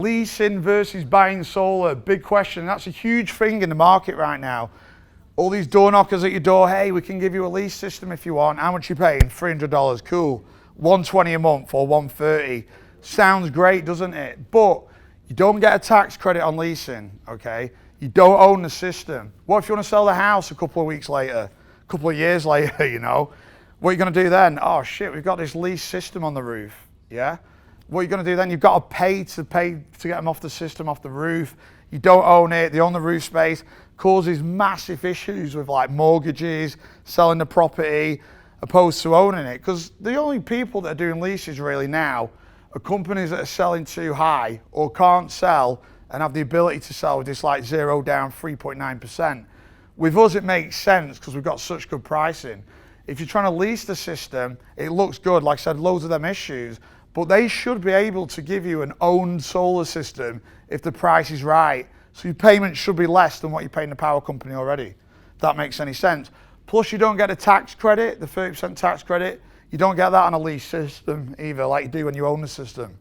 Leasing versus buying solar, big question. That's a huge thing in the market right now. All these door knockers at your door, hey, we can give you a lease system if you want. How much you paying? $300, cool. $120 a month or $130. Sounds great, doesn't it? But you don't get a tax credit on leasing, okay? You don't own the system. What if you want to sell the house a couple of weeks later, a couple of years later, you know? What are you gonna do then? Oh shit, we've got this lease system on the roof, yeah? What are you going to do then? You've got to pay to get them off the system, off the roof. You don't own it. They own the roof space. Causes massive issues with like mortgages, selling the property, opposed to owning it. Because the only people that are doing leases really now are companies that are selling too high or can't sell and have the ability to sell with this like 0 down 3.9%. With us, it makes sense because we've got such good pricing. If you're trying to lease the system, it looks good. Like I said, loads of them issues. But they should be able to give you an owned solar system if the price is right. So your payment should be less than what you're paying the power company already, if that makes any sense. Plus you don't get a tax credit, the 30% tax credit. You don't get that on a lease system either, like you do when you own the system.